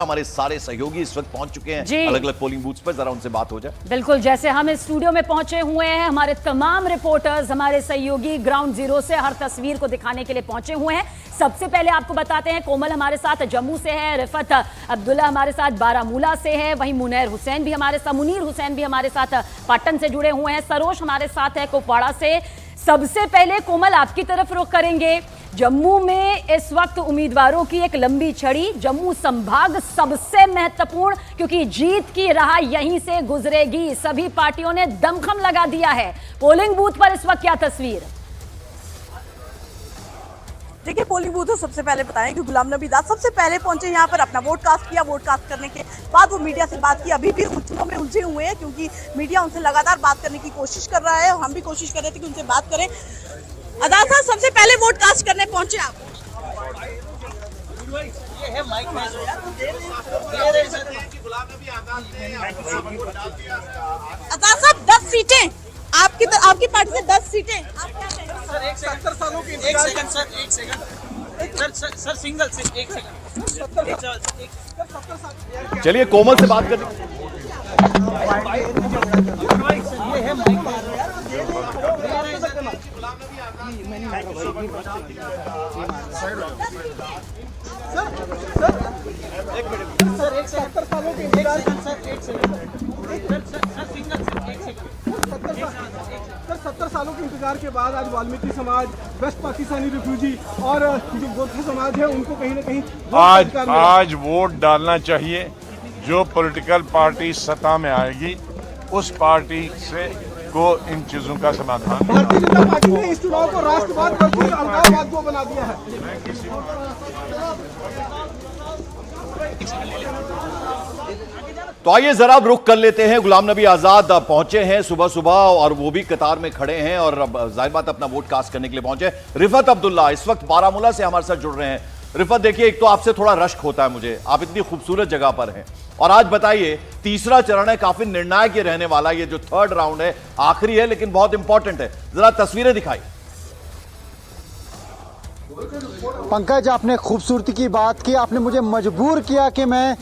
हमारे सारे सहयोगी इस वक्त पहुंच चुके हैं अलग अलग पोलिंग बूथ्स पर, जरा उनसे बात हो जाए। बिल्कुल, जैसे हम इस स्टूडियो में पहुंचे हुए हैं, हमारे तमाम रिपोर्टर्स, हमारे सहयोगी ग्राउंड जीरो से हर तस्वीर को दिखाने के लिए पहुंचे हुए हैं। सबसे पहले आपको बताते हैं, कोमल हमारे साथ जम्मू से है, रिफत अब्दुल्ला हमारे साथ बारामूला से है, वहीं मुनीर हुसैन भी हमारे साथ पाटन से जुड़े हुए हैं, सरोज हमारे साथ है कुपवाड़ा से। सबसे पहले कोमल आपकी तरफ रुख करेंगे। जम्मू में इस वक्त उम्मीदवारों की एक लंबी छड़ी, जम्मू संभाग सबसे महत्वपूर्ण, क्योंकि जीत की राह यहीं से गुजरेगी। सभी पार्टियों ने दमखम लगा दिया है। पोलिंग बूथ पर इस वक्त क्या तस्वीर? देखिए, पोलिंग बूथ सबसे पहले बताएं कि गुलाम नबी आजाद सबसे पहले पहुंचे यहाँ पर, अपना वोट कास्ट किया। वोट कास्ट करने के बाद वो मीडिया से बात की। अभी भी उलझनों में उलझे हुए हैं क्योंकि मीडिया उनसे लगातार बात करने की कोशिश कर रहा है और हम भी कोशिश कर रहे थे कि उनसे बात करें। आजाद साहब, सबसे पहले वोट कास्ट करने पहुंचे आप। आजाद साहब, 10 सीटें आपकी पार्टी से 10 सीटें। आप क्या कहेंगे? सर, 70 सालों की एक सेकंड सर सिंगल से एक सेकंड। चलिए कोमल से बात करते सर 70 सालों के इंतजार के बाद आज वाल्मीकि समाज, वेस्ट पाकिस्तानी रिफ्यूजी और जो गोरखा समाज है उनको कहीं ना कहीं आज वोट डालना चाहिए। जो पॉलिटिकल पार्टी सत्ता में आएगी उस पार्टी से को इन चीजों का समाधान। भारतीय जनता पार्टी ने इस चुनाव को राष्ट्रवाद वर्सेस अलगाववाद को बना दिया है। तो आइए जरा अब रुख कर लेते हैं। गुलाम नबी आजाद पहुंचे हैं सुबह सुबह और वो भी कतार में खड़े हैं और जाहिर बात अपना वोट कास्ट करने के लिए पहुंचे। रिफत अब्दुल्ला इस वक्त बारामूला से हमारे साथ जुड़ रहे हैं। रिफत, देखिए, एक तो आपसे थोड़ा रश्क होता है मुझे, आप इतनी खूबसूरत जगह पर हैं और आज बताइए तीसरा चरण है, काफी निर्णायक ये रहने वाला। ये जो थर्ड राउंड है आखिरी है लेकिन बहुत इंपॉर्टेंट है, जरा तस्वीरें दिखाई। पंकज, आपने खूबसूरती की बात की, आपने मुझे मजबूर किया कि मैं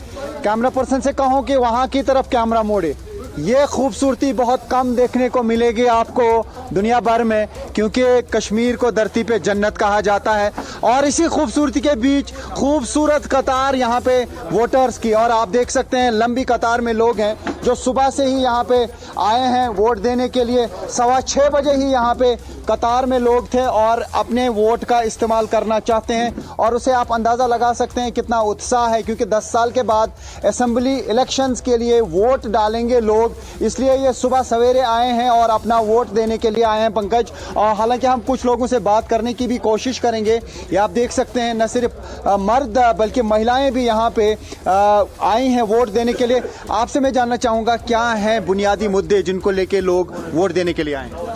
कैमरा पर्सन से कहूं कि वहां की तरफ कैमरा मोड़े। ये खूबसूरती बहुत कम देखने को मिलेगी आपको दुनिया भर में, क्योंकि कश्मीर को धरती पे जन्नत कहा जाता है। और इसी खूबसूरती के बीच खूबसूरत कतार यहाँ पे वोटर्स की, और आप देख सकते हैं लंबी कतार में लोग हैं जो सुबह से ही यहाँ पे आए हैं वोट देने के लिए। 6:15 बजे ही यहाँ पे कतार में लोग थे और अपने वोट का इस्तेमाल करना चाहते हैं। और उसे आप अंदाज़ा लगा सकते हैं कितना उत्साह है, क्योंकि 10 साल के बाद असेंबली इलेक्शंस के लिए वोट डालेंगे लोग, इसलिए ये सुबह सवेरे आए हैं और अपना वोट देने के लिए आए हैं पंकज। और हालांकि हम कुछ लोगों से बात करने की भी कोशिश करेंगे। ये आप देख सकते हैं न सिर्फ मर्द बल्कि महिलाएं भी यहाँ पे आई हैं वोट देने के लिए। आपसे मैं जानना चाहूँगा, क्या हैं बुनियादी मुद्दे जिनको लेके लोग वोट देने के लिए आए हैं?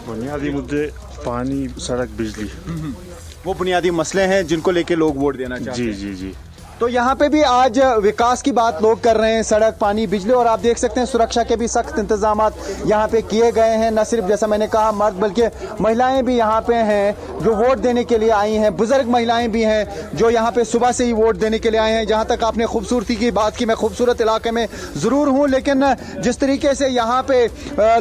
बुनियादी मुद्दे पानी, सड़क, बिजली, वो बुनियादी मसले हैं जिनको लेके लोग वोट देना चाहते हैं। जी जी जी। तो यहाँ पे भी आज विकास की बात लोग कर रहे हैं, सड़क, पानी, बिजली, और आप देख सकते हैं सुरक्षा के भी सख्त इंतजाम यहाँ पे किए गए हैं। न सिर्फ जैसा मैंने कहा मर्द बल्कि महिलाएं भी यहाँ पे हैं जो वोट देने के लिए आई हैं। बुजुर्ग महिलाएं भी हैं जो यहाँ पे सुबह से ही वोट देने के लिए आए हैं। जहाँ तक आपने खूबसूरती की बात की, मैं खूबसूरत इलाके में ज़रूर हूँ, लेकिन जिस तरीके से यहाँ पे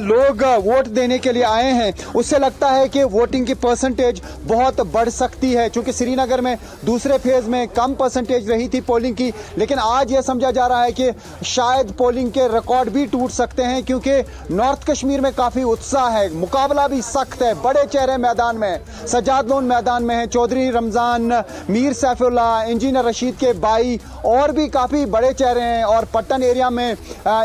लोग वोट देने के लिए आए हैं उससे लगता है कि वोटिंग की परसेंटेज बहुत बढ़ सकती है। चूँकि श्रीनगर में दूसरे फेज़ में कम परसेंटेज रही थी पोलिंग की, लेकिन आज यह समझा जा रहा है कि शायद पोलिंग के रिकॉर्ड भी टूट सकते हैं, क्योंकि नॉर्थ कश्मीर में काफी उत्साह है, मुकाबला भी सख्त है। बड़े चेहरे मैदान में, सज्जाद लोन मैदान में है, चौधरी रमजान, मीर सैफुल्लाह, इंजीनियर रशीद के भाई और भी काफी बड़े चेहरे हैं। और पट्टन एरिया में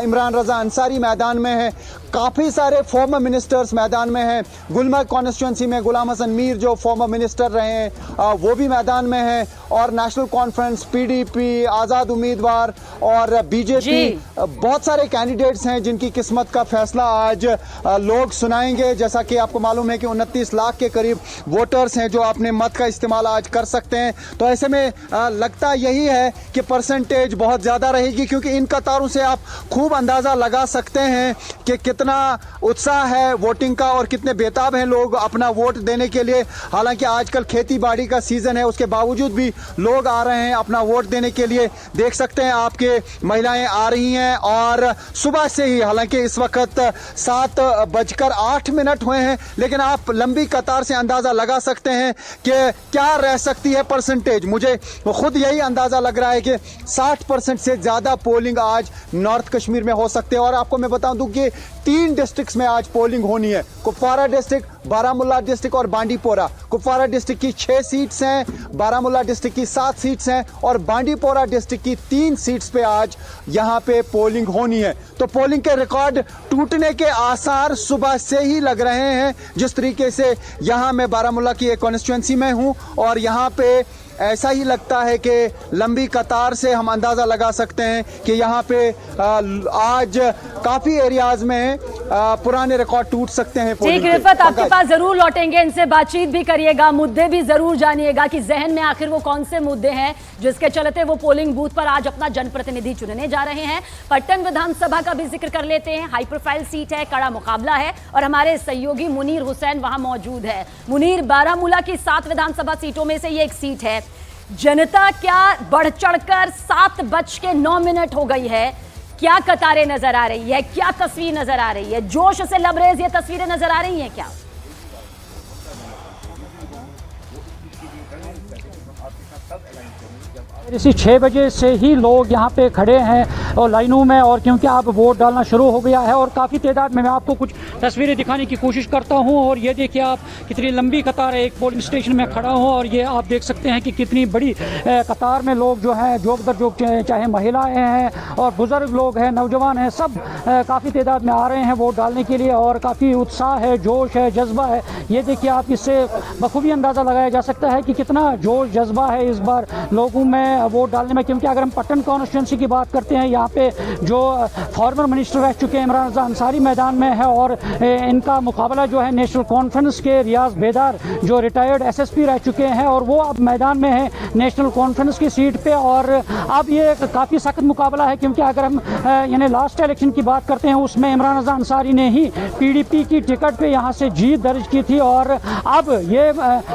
इमरान रजा अंसारी मैदान में है, काफ़ी सारे फॉर्मर मिनिस्टर्स मैदान में हैं। गुलमर्ग कॉन्स्टिट्यूंसी में गुलाम हसन मीर जो फॉर्मर मिनिस्टर रहे हैं वो भी मैदान में हैं। और नेशनल कॉन्फ्रेंस, PDP, आज़ाद उम्मीदवार और बीजेपी, बहुत सारे कैंडिडेट्स हैं जिनकी किस्मत का फैसला आज लोग सुनाएंगे। जैसा कि आपको मालूम है कि 29 लाख के करीब वोटर्स हैं जो अपने मत का इस्तेमाल आज कर सकते हैं। तो ऐसे में लगता यही है कि परसेंटेज बहुत ज़्यादा रहेगी, क्योंकि इन कतारों से आप खूब अंदाज़ा लगा सकते हैं कि कितना उत्साह है वोटिंग का और कितने बेताब हैं लोग अपना वोट देने के लिए। हालांकि आजकल खेती बाड़ी का सीज़न है, उसके बावजूद भी लोग आ रहे हैं अपना वोट देने के लिए। देख सकते हैं आपके महिलाएं आ रही हैं और सुबह से ही, हालांकि इस वक्त 7:08 हुए हैं, लेकिन आप लंबी कतार से अंदाज़ा लगा सकते हैं कि क्या रह सकती है परसेंटेज। मुझे खुद यही अंदाज़ा लग रहा है कि 60% से ज़्यादा पोलिंग आज नॉर्थ कश्मीर में हो सकते हैं। और आपको मैं बता दूं कि 3 डिस्ट्रिक्ट्स में आज पोलिंग होनी है, कुपवारा डिस्ट्रिक्ट, बारामूला डिस्ट्रिक्ट और बांडीपोरा। कुपवारा डिस्ट्रिक्ट की 6 सीट्स हैं, बारामूला डिस्ट्रिक्ट की 7 सीट्स हैं और बांडीपोरा डिस्ट्रिक्ट की 3 सीट्स पे आज यहाँ पे पोलिंग होनी है। तो पोलिंग के रिकॉर्ड टूटने के आसार सुबह से ही लग रहे हैं। जिस तरीके से यहाँ मैं बारामूला की एक कॉन्स्टिट्यूंसी में हूँ और यहाँ पे ऐसा ही लगता है कि लंबी कतार से हम अंदाज़ा लगा सकते हैं कि यहाँ पे आज काफ़ी एरियाज में पुराने रिकॉर्ड टूट सकते हैं। ठीक, रिफत आपके पास जरूर लौटेंगे, इनसे बातचीत भी करिएगा, मुद्दे भी जरूर जानिएगा कि जहन में आखिर वो कौन से मुद्दे हैं जिसके चलते वो पोलिंग बूथ पर आज अपना जनप्रतिनिधि चुनने जा रहे हैं। पट्टन विधानसभा का भी जिक्र कर लेते हैं, हाई प्रोफाइल सीट है, कड़ा मुकाबला है और हमारे सहयोगी मुनीर हुसैन वहां मौजूद है। मुनीर, बारामूला की 7 विधानसभा सीटों में से ये एक सीट है। जनता क्या बढ़ चढ़कर 7:09 हो गई है, क्या कतारें नजर आ रही है, क्या तस्वीर नजर आ रही है, जोश से लबरेज ये तस्वीरें नजर आ रही हैं क्या? इसी 6 बजे से ही लोग यहाँ पे खड़े हैं और लाइनों में, और क्योंकि अब वोट डालना शुरू हो गया है और काफ़ी तादाद में मैं आपको कुछ तस्वीरें दिखाने की कोशिश करता हूँ। और ये देखिए आप कितनी लंबी कतार है, एक पोलिंग स्टेशन में खड़ा हूँ और ये आप देख सकते हैं कि कितनी बड़ी कतार में लोग जो हैं जोक दर जोक, चाहे महिलाएँ हैं और बुज़ुर्ग लोग हैं, नौजवान हैं, सब काफ़ी तादाद में आ रहे हैं वोट डालने के लिए और काफ़ी उत्साह है, जोश है, जज्बा है। ये देखिए आप, इससे बखूबी अंदाज़ा लगाया जा सकता है कि कितना जोश जज्बा है इस बार लोगों में वोट डालने में। क्योंकि अगर हम पट्टन कॉन्स्टिट्यूंसी की बात करते हैं, यहाँ पे जो फॉर्मर मिनिस्टर रह चुके हैं इमरान रज़ा अंसारी मैदान में है और इनका मुकाबला जो है नेशनल कॉन्फ्रेंस के रियाज बेदार जो रिटायर्ड SSP रह चुके हैं और वो अब मैदान में है नेशनल कॉन्फ्रेंस की सीट पे। और अब ये काफ़ी सख्त मुकाबला है, क्योंकि अगर हम यानी लास्ट इलेक्शन की बात करते हैं उसमें इमरान रज़ा अंसारी ने ही PDP की टिकट पे यहाँ से जीत दर्ज की थी और अब ये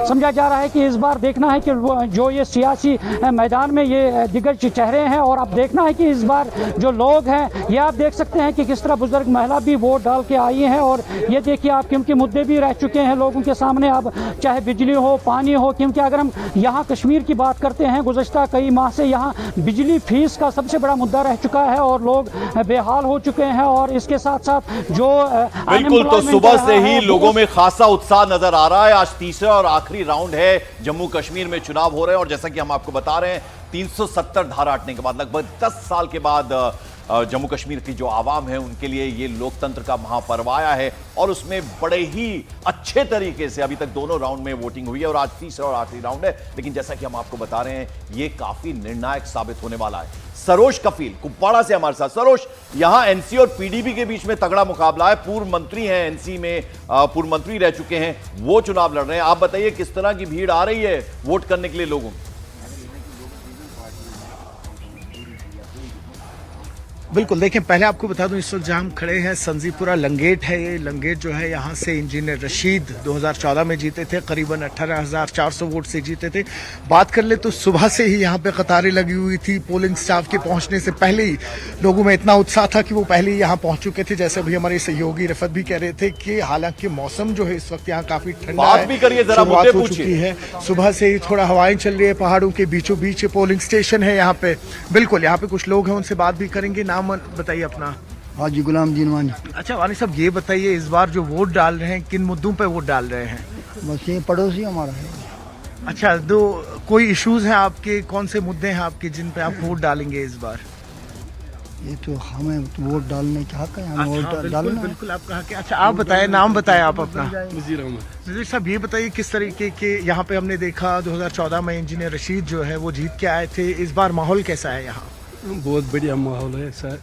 समझा जा रहा है कि इस बार देखना है कि जो ये सियासी मैदान में ये दिग्गज चेहरे हैं और अब देखना है कि इस बार जो लोग हैं, ये आप देख सकते हैं कि किस तरह बुजुर्ग महिला भी वोट डाल के आई हैं। और ये देखिए आप, क्योंकि मुद्दे भी रह चुके हैं लोगों के सामने, अब चाहे बिजली हो, पानी हो। क्योंकि अगर हम यहाँ कश्मीर की बात करते हैं, गुज़श्ता कई माह से यहाँ बिजली फीस का सबसे बड़ा मुद्दा रह चुका है और लोग बेहाल हो चुके हैं। और इसके साथ साथ जो बिल्कुल, तो सुबह से ही लोगों में खासा उत्साह नजर आ रहा है। आज तीसरा और आखिरी राउंड है, जम्मू कश्मीर में चुनाव हो रहे हैं और जैसा कि हम आपको बता रहे हैं 370 धारा हटने के बाद, लगभग 10 साल के बाद जम्मू कश्मीर की जो आवाम है उनके लिए ये लोकतंत्र का महापर्व आया है और उसमें बड़े ही अच्छे तरीके से अभी तक दोनों राउंड में वोटिंग हुई है और आज तीसरा और आखिरी राउंड है। लेकिन जैसा कि हम आपको बता रहे हैं, ये काफी निर्णायक साबित होने वाला है। सरोज कफील कुपवाड़ा से हमारे साथ। सरोज, यहां एनसी और PDP के बीच में तगड़ा मुकाबला है। पूर्व मंत्री हैं एनसी में, पूर्व मंत्री रह चुके हैं, वो चुनाव लड़ रहे हैं। आप बताइए किस तरह की भीड़ आ रही है वोट करने के लिए लोगों की? बिल्कुल, देखिए पहले आपको बता दूं, इस वक्त जहाँ हम खड़े हैं संजीपुरा लंगेट है। ये लंगेट जो है यहाँ से इंजीनियर रशीद 2014 में जीते थे, करीबन 18,400 वोट से जीते थे। बात कर ले तो सुबह से ही यहाँ पे कतारें लगी हुई थी। पोलिंग स्टाफ के पहुँचने से पहले ही लोगों में इतना उत्साह था कि वो पहले ही यहाँ पहुँच चुके थे। जैसे अभी हमारे सहयोगी रिफत भी कह रहे थे कि हालांकि मौसम जो है इस वक्त यहाँ काफी ठंडा है, शुरुआत हो चुकी है, सुबह से ही थोड़ा हवाएं चल रही है, पहाड़ों के बीचों बीच पोलिंग स्टेशन है यहाँ पे। बिल्कुल, यहाँ पे कुछ लोग हैं, उनसे बात भी करेंगे। नाम बताइए अपना। हाजी गुलाम दीन वानी। अच्छा वानी साहब, ये बताइए इस बार जो वोट डाल रहे हैं किन मुद्दों पे वोट डाल रहे हैं? बस ये पड़ोसी हमारा है। अच्छा, तो कोई इश्यूज हैं आपके, कौन से मुद्दे हैं आपके जिन पे आप वोट डालेंगे इस बार? ये तो हमें वोट डालने का हक है, हमें वोट डालना। बिल्कुल आप कहा कि। अच्छा आप बताएं, नाम बताएं आप अपना। नज़ीर साहब, ये बताइए किस तरीके के यहाँ पे हमने देखा 2014 में इंजीनियर रशीद जो है वो जीत के आए थे, इस बार माहौल कैसा है यहाँ? बहुत बढ़िया माहौल है सर।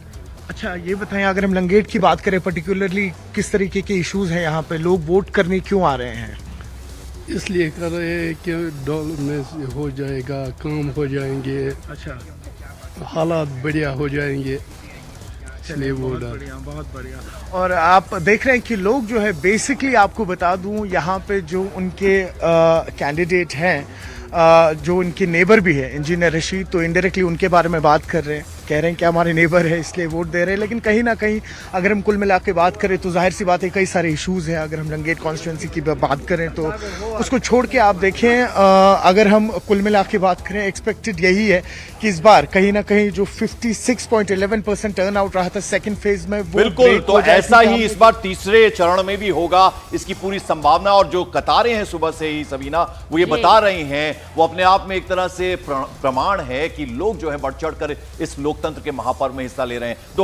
अच्छा ये बताएं, अगर हम लंगेट की बात करें पर्टिकुलरली, किस तरीके के इश्यूज हैं यहाँ पे, लोग वोट करने क्यों आ रहे हैं? इसलिए कर रहे हैं कि डेवलपमेंट हो जाएगा, काम हो जाएंगे, अच्छा, हालात बढ़िया हो जाएंगे, इसलिए वोट बहुत बढ़िया। और आप देख रहे हैं कि लोग जो है बेसिकली, आपको बता दूं यहाँ पे जो उनके कैंडिडेट हैं, जो उनके नेबर भी है इंजीनियर रशीद, तो इनडायरेक्टली उनके बारे में बात कर रहे हैं, कह रहे हैं कि हमारे नेबर है इसलिए वोट दे रहे हैं। लेकिन कहीं ना कहीं अगर हम कुल मिला के बात करें तो जाहिर सी बात है कई सारे इश्यूज हैं। अगर हम लंगेट कॉन्स्टिट्यूंसी की बात करें तो उसको छोड़ के आप देखें, अगर हम कुल मिला के बात करें, एक्सपेक्टेड यही है कि इस बार कहीं ना कहीं जो 56.11% टर्न आउट रहा था सेकंड फेज में, वो बिल्कुल, तो ऐसा ही इस बार तीसरे चरण में भी होगा, इसकी पूरी संभावना। और जो कतारें हैं सुबह से ही सबीना वो ये बता रही हैं, वो अपने आप में एक तरह से प्रमाण है कि लोग जो है बढ़ चढ़ कर इस लोकतंत्र के महापर्व में हिस्सा ले रहे हैं। तो